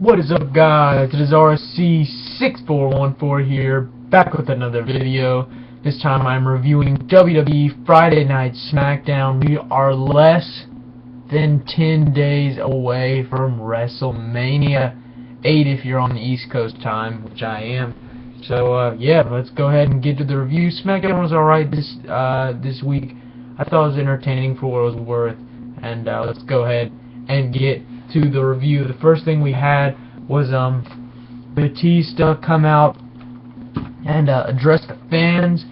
What is up, guys? It is RSC6414 here, back with another video. This time I'm reviewing WWE Friday Night SmackDown. We are less than 10 days away from WrestleMania 8 if you're on the East Coast time, which I am. So yeah, let's go ahead and get to the review. SmackDown was alright this week. I thought it was entertaining for what it was worth, and let's go ahead and get to the review. The first thing we had was Batista come out and address the fans.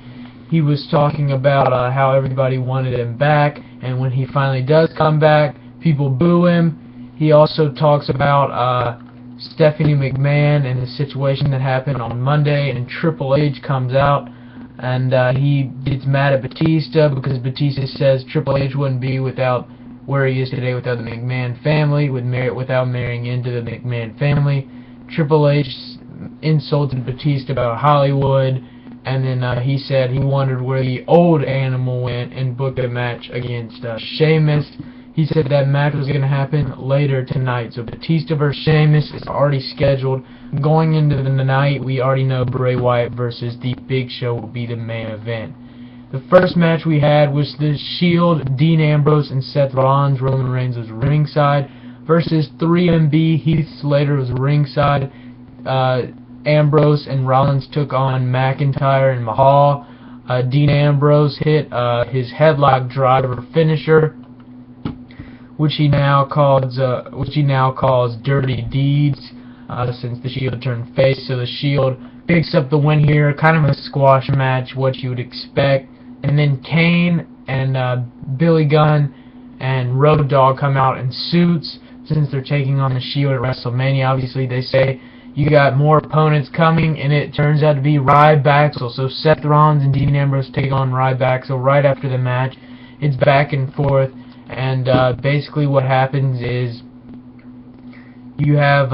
He was talking about how everybody wanted him back, and when he finally does come back, people boo him. He also talks about Stephanie McMahon and the situation that happened on Monday, and Triple H comes out and he gets mad at Batista because Batista says Triple H wouldn't be without where he is today without the McMahon family, without marrying into the McMahon family. Triple H insulted Batista about Hollywood, and then he said he wondered where the old animal went and booked a match against Sheamus. He said that match was going to happen later tonight. So Batista versus Sheamus is already scheduled. Going into the night, we already know Bray Wyatt versus The Big Show will be the main event. The first match we had was The Shield, Dean Ambrose and Seth Rollins. Roman Reigns was ringside versus 3MB. Heath Slater was ringside. Ambrose and Rollins took on McIntyre and Mahal. Dean Ambrose hit his headlock driver finisher, which he now calls Dirty Deeds, since the Shield turned face. So the Shield picks up the win here, kind of a squash match, what you would expect. And then Kane and Billy Gunn and Road Dogg come out in suits since they're taking on the Shield at WrestleMania. Obviously, they say you got more opponents coming, and it turns out to be Ryback. So Seth Rollins and Dean Ambrose take on Ryback. So right after the match, it's back and forth, and basically what happens is you have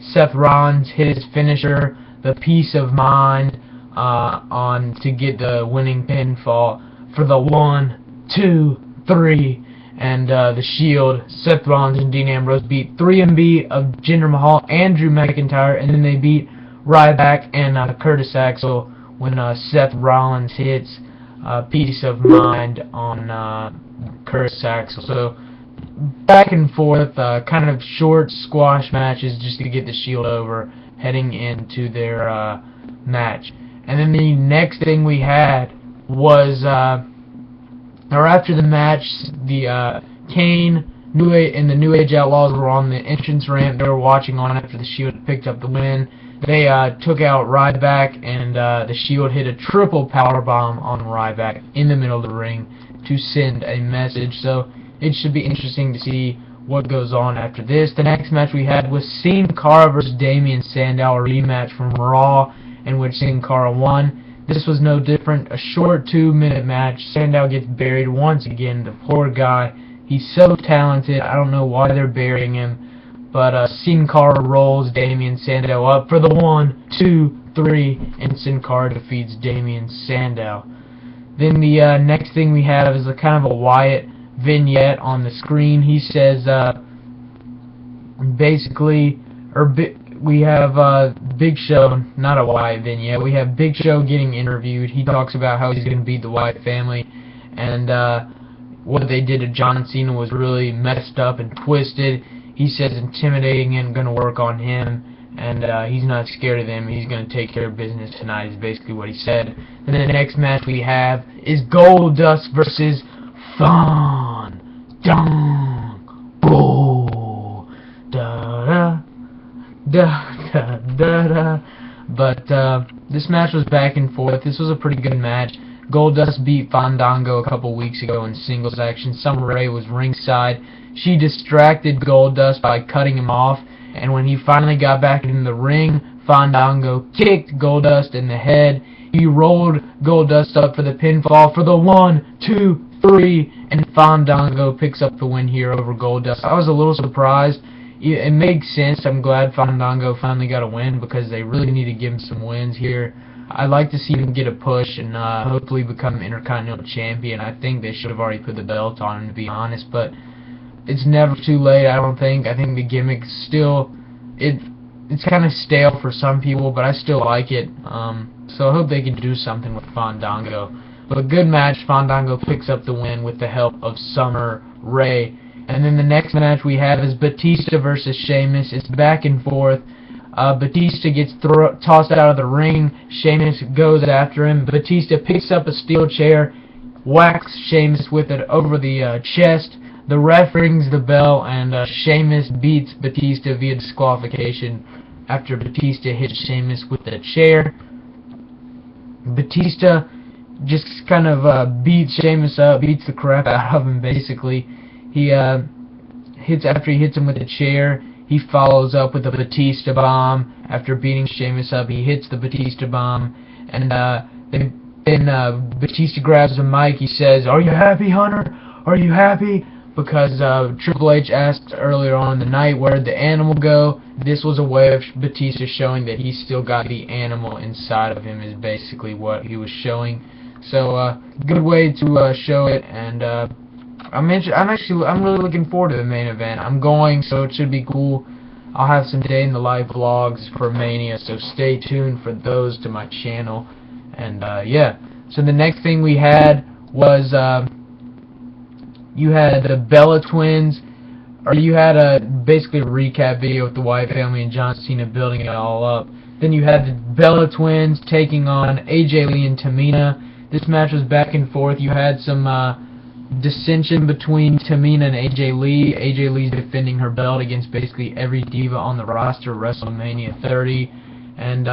Seth Rollins hit his finisher, the Peace of Mind, on to get the winning pinfall for the 1, 2, 3, and the Shield, Seth Rollins and Dean Ambrose beat 3MB of Jinder Mahal and Drew McIntyre, and then they beat Ryback and Curtis Axel when Seth Rollins hits Peace of Mind on Curtis Axel. So back and forth, kind of short squash matches just to get the Shield over heading into their match. And then the next thing we had was, or after the match, the Kane and the New Age Outlaws were on the entrance ramp. They were watching on after the Shield picked up the win. They took out Ryback, and the Shield hit a triple powerbomb on Ryback in the middle of the ring to send a message. So it should be interesting to see what goes on after this. The next match we had was Sin Cara versus Damien Sandow, a rematch from Raw, in which Sin Cara won. This was no different, a short 2-minute match. Sandow gets buried once again. The poor guy, he's so talented. I don't know why they're burying him, but Sin Cara rolls Damien Sandow up for the 1, 2, 3, and Sin Cara defeats Damien Sandow. Then the next thing we have is a kind of a Wyatt vignette on the screen. He says, we have Big Show, not a Wyatt vignette. We have Big Show getting interviewed. He talks about how he's going to beat the Wyatt family, and what they did to John Cena was really messed up and twisted. He says intimidating and going to work on him, and he's not scared of them. He's going to take care of business tonight, is basically what he said. And then the next match we have is Goldust versus Fandango. But this match was back and forth. This was a pretty good match. Goldust beat Fandango a couple weeks ago in singles action. Summer Rae was ringside. She distracted Goldust by cutting him off, and when he finally got back in the ring, Fandango kicked Goldust in the head. He rolled Goldust up for the pinfall for the 1, 2, 3, and Fandango picks up the win here over Goldust. I was a little surprised. It makes sense. I'm glad Fandango finally got a win because they really need to give him some wins here. I'd like to see him get a push and hopefully become Intercontinental Champion. I think they should have already put the belt on him, to be honest, but it's never too late, I don't think. I think the gimmick's still it's kind of stale for some people, but I still like it. So I hope they can do something with Fandango. But a good match. Fandango picks up the win with the help of Summer Rae. And then the next match we have is Batista versus Sheamus. It's back and forth. Batista gets tossed out of the ring. Sheamus goes after him. Batista picks up a steel chair, whacks Sheamus with it over the chest. The ref rings the bell, and Sheamus beats Batista via disqualification after Batista hits Sheamus with the chair. Batista just kind of beats Sheamus up, beats the crap out of him, basically. After he hits him with the chair, he follows up with a Batista bomb. After beating Sheamus up, he hits the Batista bomb, and then Batista grabs the mic. He says, "Are you happy, Hunter? Are you happy?" Because Triple H asked earlier on in the night, where'd the animal go? This was a way of Batista showing that he's still got the animal inside of him, is basically what he was showing. So, good way to show it, and I'm really looking forward to the main event. I'm going, so it should be cool. I'll have some day in the life vlogs for Mania, so stay tuned for those to my channel. And yeah, so the next thing we had was you had the Bella Twins, or you had basically a recap video with the Wyatt family and John Cena building it all up. Then you had the Bella Twins taking on AJ Lee and Tamina. This match was back and forth. You had some dissension between Tamina and AJ Lee. AJ Lee's defending her belt against basically every diva on the roster, WrestleMania 30, and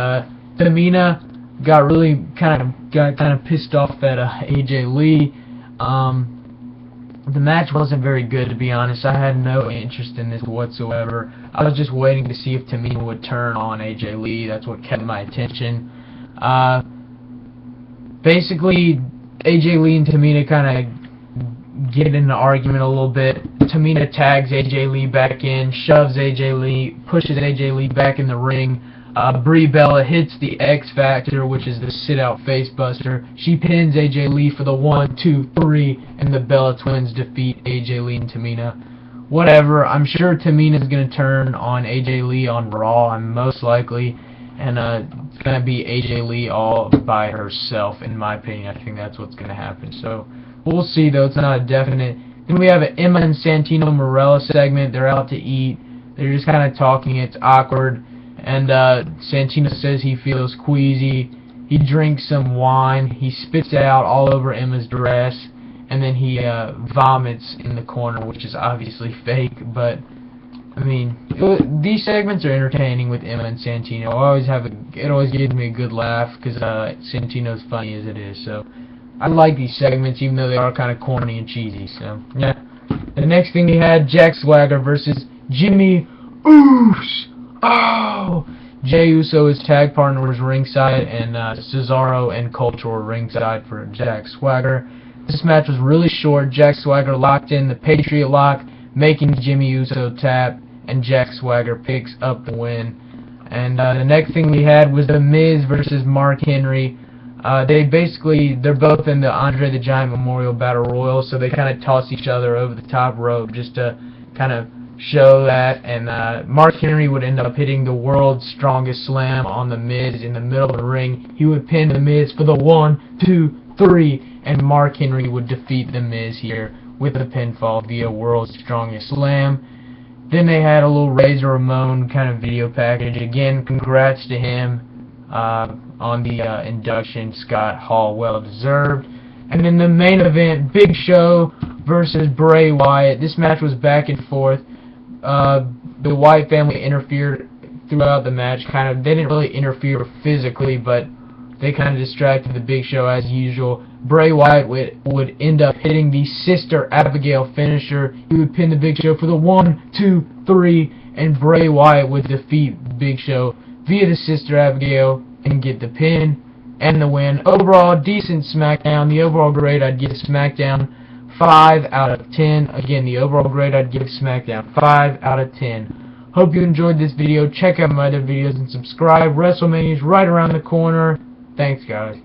Tamina got really kind of pissed off at AJ Lee. The match wasn't very good, to be honest. I had no interest in this whatsoever. I was just waiting to see if Tamina would turn on AJ Lee. That's what kept my attention. Basically, AJ Lee and Tamina kind of get in an argument a little bit. Tamina tags AJ Lee back in, shoves AJ Lee, pushes AJ Lee back in the ring. Brie Bella hits the X Factor, which is the sit-out facebuster. She pins AJ Lee for the 1, 2, 3, and the Bella Twins defeat AJ Lee and Tamina. Whatever, I'm sure Tamina's going to turn on AJ Lee on Raw, I'm most likely, and it's going to be AJ Lee all by herself, in my opinion. I think that's what's going to happen. So, we'll see, though. It's not a definite. Then we have an Emma and Santino Marella segment. They're out to eat. They're just kind of talking. It's awkward. And Santino says he feels queasy. He drinks some wine. He spits it out all over Emma's dress. And then he vomits in the corner, which is obviously fake. But, I mean, these segments are entertaining with Emma and Santino. It always gives me a good laugh because Santino's funny as it is. So, I like these segments, even though they are kind of corny and cheesy. So, yeah. The next thing we had, Jack Swagger versus Jimmy Uso. Oh! Jey Uso, his tag partner, was ringside, and Cesaro and Culture were ringside for Jack Swagger. This match was really short. Jack Swagger locked in the Patriot Lock, making Jimmy Uso tap, and Jack Swagger picks up the win. And the next thing we had was The Miz versus Mark Henry. They're both in the Andre the Giant Memorial Battle Royal, so they kind of toss each other over the top rope just to kind of show that, and Mark Henry would end up hitting the world's strongest slam on The Miz in the middle of the ring. He would pin The Miz for the 1, 2, 3, and Mark Henry would defeat The Miz here with a pinfall via world's strongest slam. Then they had a little Razor Ramon kind of video package. Again, congrats to him on the induction. Scott Hall, well deserved. And then the main event, Big Show versus Bray Wyatt. This match was back and forth. The Wyatt family interfered throughout the match. They didn't really interfere physically, but they kind of distracted the Big Show as usual. Bray Wyatt would end up hitting the Sister Abigail finisher. He would pin the Big Show for the 1, 2, 3, and Bray Wyatt would defeat Big Show via the Sister Abigail and get the pin and the win. Overall, decent SmackDown. The overall grade, I'd give SmackDown 5 out of 10. Again, the overall grade, I'd give SmackDown 5 out of 10. Hope you enjoyed this video. Check out my other videos and subscribe. WrestleMania is right around the corner. Thanks, guys.